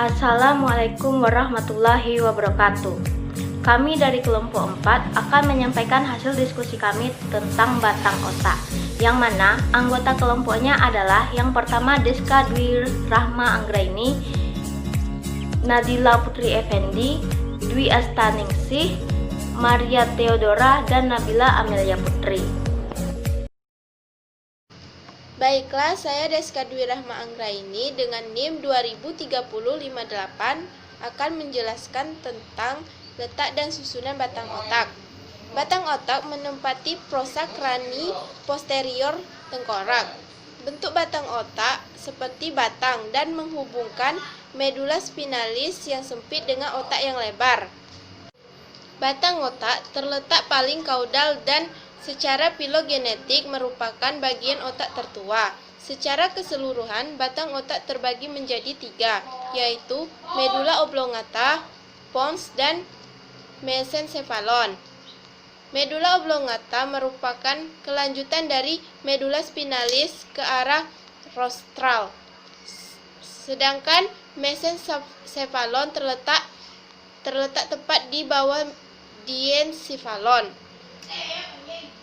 Assalamualaikum warahmatullahi wabarakatuh. Kami dari kelompok 4 akan menyampaikan hasil diskusi kami tentang batang otak, yang mana anggota kelompoknya adalah yang pertama Deska Dwi Rahma Anggraini, Nadila Putri Effendi, Dwi Astaningsih, Maria Theodora, dan Nabila Amelia Putri. Baiklah, saya Deska Dwi Rahma Anggraini dengan NIM 203058 akan menjelaskan tentang letak dan susunan batang otak. Batang otak menempati prosa krani posterior tengkorak. Bentuk batang otak seperti batang dan menghubungkan medula spinalis yang sempit dengan otak yang lebar. Batang otak terletak paling kaudal dan secara filogenetik merupakan bagian otak tertua. Secara keseluruhan, batang otak terbagi menjadi 3, yaitu medula oblongata, pons, dan mesencephalon. Medula oblongata merupakan kelanjutan dari medula spinalis ke arah rostral, sedangkan mesencephalon terletak tepat di bawah diencephalon.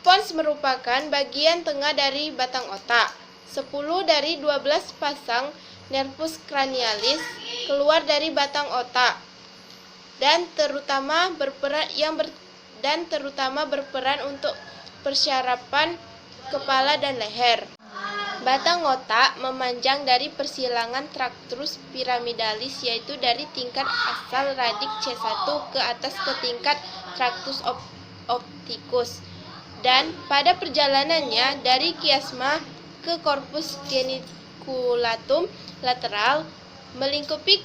Pons merupakan bagian tengah dari batang otak. 10 dari 12 pasang nervus cranialis keluar dari batang otak dan terutama berperan untuk persyarapan kepala dan leher. Batang otak memanjang dari persilangan tractus pyramidalis, yaitu dari tingkat asal radik C1 ke atas ke tingkat tractus opticus, dan pada perjalanannya dari kiasma ke corpus geniculatum lateral melingkupi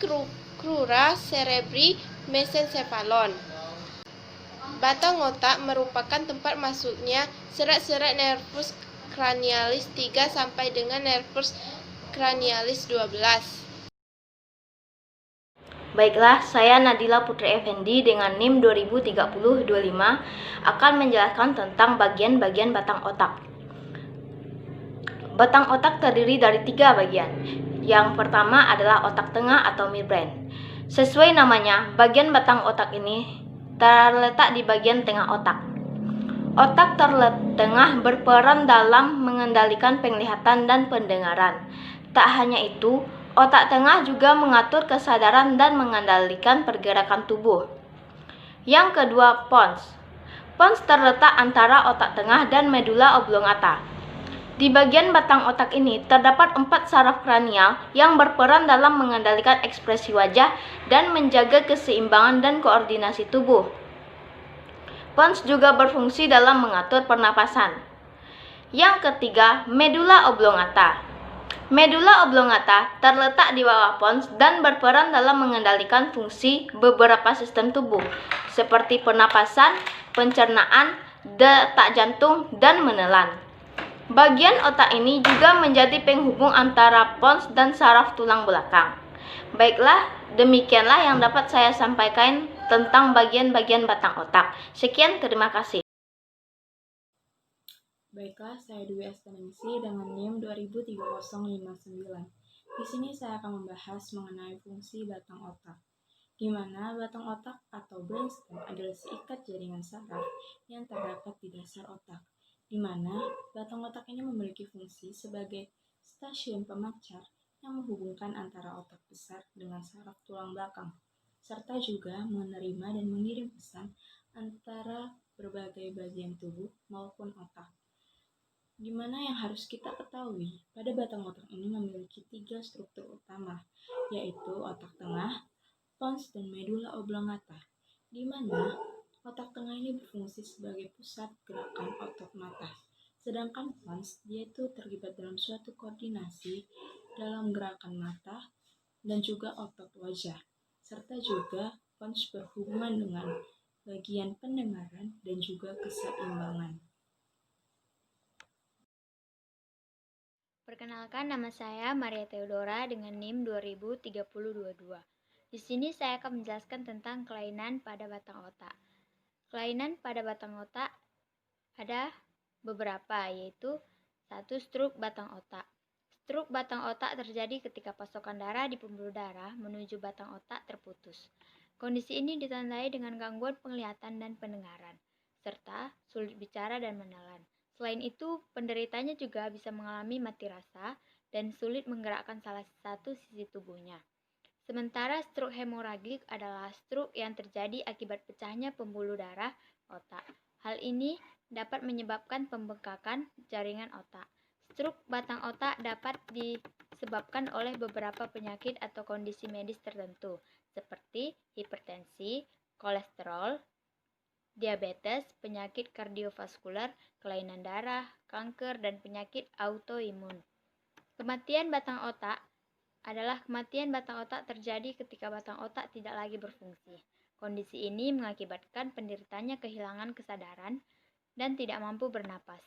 crura cerebri mesencephalon. Batang otak merupakan tempat masuknya serat-serat nervus cranialis 3 sampai dengan nervus cranialis 12. Baiklah, saya Nadila Putri Effendi dengan NIM 203025 akan menjelaskan tentang bagian-bagian batang otak. Batang otak terdiri dari 3 bagian. Yang pertama adalah otak tengah atau midbrain. Sesuai namanya, bagian batang otak ini terletak di bagian tengah otak. Otak tengah berperan dalam mengendalikan penglihatan dan pendengaran. Tak hanya itu, otak tengah juga mengatur kesadaran dan mengendalikan pergerakan tubuh. Yang kedua, pons. Pons terletak antara otak tengah dan medula oblongata. Di bagian batang otak ini terdapat 4 saraf kranial yang berperan dalam mengendalikan ekspresi wajah dan menjaga keseimbangan dan koordinasi tubuh. Pons juga berfungsi dalam mengatur pernapasan. Yang ketiga, medula oblongata. Medula oblongata terletak di bawah pons dan berperan dalam mengendalikan fungsi beberapa sistem tubuh, seperti pernapasan, pencernaan, detak jantung, dan menelan. Bagian otak ini juga menjadi penghubung antara pons dan saraf tulang belakang. Baiklah, demikianlah yang dapat saya sampaikan tentang bagian-bagian batang otak. Sekian, terima kasih. Baiklah, saya Dwi Astaningsih dengan NIM 203059. Di sini saya akan membahas mengenai fungsi batang otak, di mana batang otak atau brainstem adalah seikat jaringan saraf yang terdapat di dasar otak, di mana batang otak ini memiliki fungsi sebagai stasiun pemancar yang menghubungkan antara otak besar dengan saraf tulang belakang, serta juga menerima dan mengirim pesan antara berbagai bagian tubuh maupun otak. Di mana yang harus kita ketahui, pada batang otak ini memiliki 3 struktur utama, yaitu otak tengah, pons, dan medula oblongata, di mana otak tengah ini berfungsi sebagai pusat gerakan otot mata, sedangkan pons dia itu terlibat dalam suatu koordinasi dalam gerakan mata dan juga otot wajah, serta juga pons berhubungan dengan bagian pendengaran dan juga keseimbangan. Perkenalkan, nama saya Maria Theodora dengan NIM 203022. Di sini saya akan menjelaskan tentang kelainan pada batang otak. Kelainan pada batang otak ada beberapa, yaitu 1. Stroke batang otak. Stroke batang otak terjadi ketika pasokan darah di pembuluh darah menuju batang otak terputus. Kondisi ini ditandai dengan gangguan penglihatan dan pendengaran, serta sulit bicara dan menelan. Selain itu, penderitanya juga bisa mengalami mati rasa dan sulit menggerakkan salah satu sisi tubuhnya. Sementara stroke hemoragik adalah stroke yang terjadi akibat pecahnya pembuluh darah otak. Hal ini dapat menyebabkan pembengkakan jaringan otak. Stroke batang otak dapat disebabkan oleh beberapa penyakit atau kondisi medis tertentu, seperti hipertensi, kolesterol, diabetes, penyakit kardiovaskular, kelainan darah, kanker, dan penyakit autoimun. Kematian batang otak adalah kematian batang otak terjadi ketika batang otak tidak lagi berfungsi. Kondisi ini mengakibatkan penderitanya kehilangan kesadaran dan tidak mampu bernapas.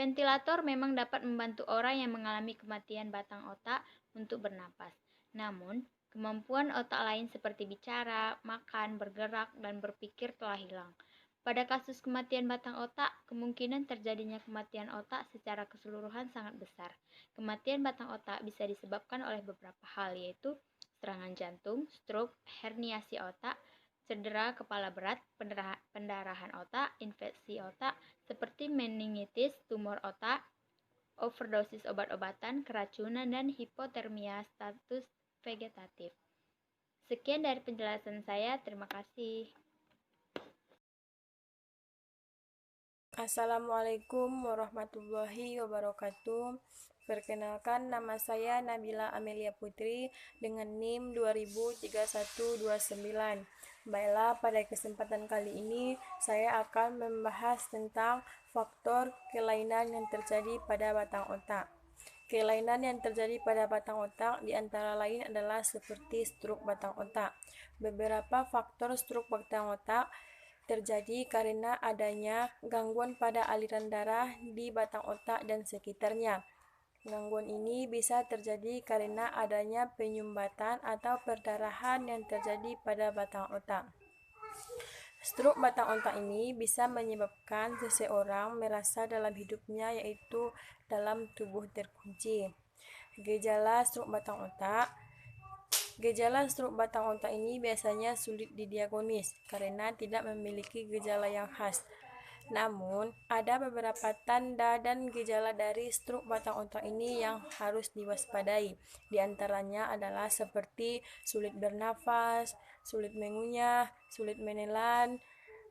Ventilator memang dapat membantu orang yang mengalami kematian batang otak untuk bernapas. Namun, kemampuan otak lain seperti bicara, makan, bergerak, dan berpikir telah hilang. Pada kasus kematian batang otak, kemungkinan terjadinya kematian otak secara keseluruhan sangat besar. Kematian batang otak bisa disebabkan oleh beberapa hal, yaitu serangan jantung, stroke, herniasi otak, cedera kepala berat, pendarahan otak, infeksi otak seperti meningitis, tumor otak, overdosis obat-obatan, keracunan, dan hipotermia status vegetatif. Sekian dari penjelasan saya, terima kasih. Assalamualaikum warahmatullahi wabarakatuh. Perkenalkan, nama saya Nabila Amelia Putri dengan NIM 203129. Baiklah, pada kesempatan kali ini saya akan membahas tentang faktor kelainan yang terjadi pada batang otak. Kelainan yang terjadi pada batang otak diantara lain adalah seperti stroke batang otak. Beberapa faktor stroke batang otak terjadi karena adanya gangguan pada aliran darah di batang otak dan sekitarnya. Gangguan ini bisa terjadi karena adanya penyumbatan atau perdarahan yang terjadi pada batang otak. Stroke batang otak ini bisa menyebabkan seseorang merasa dalam hidupnya yaitu dalam tubuh terkunci. Gejala stroke batang otak. Gejala stroke batang otak ini biasanya sulit didiagnosis karena tidak memiliki gejala yang khas. Namun, ada beberapa tanda dan gejala dari stroke batang otak ini yang harus diwaspadai. Di antaranya adalah seperti sulit bernafas, sulit mengunyah, sulit menelan,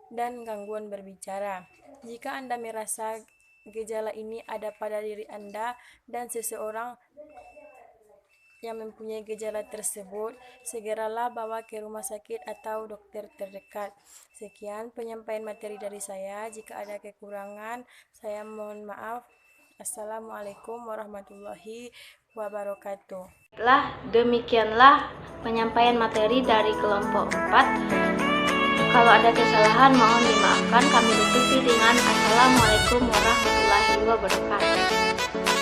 dan gangguan berbicara. Jika Anda merasa gejala ini ada pada diri Anda dan seseorang yang mempunyai gejala tersebut, segeralah bawa ke rumah sakit atau dokter terdekat. Sekian penyampaian materi dari saya. Jika ada kekurangan, saya mohon maaf. Assalamualaikum warahmatullahi wabarakatuh. Demikianlah penyampaian materi dari kelompok 4. Kalau ada kesalahan mohon dimaafkan. Kami tutupi dengan Assalamualaikum warahmatullahi wabarakatuh.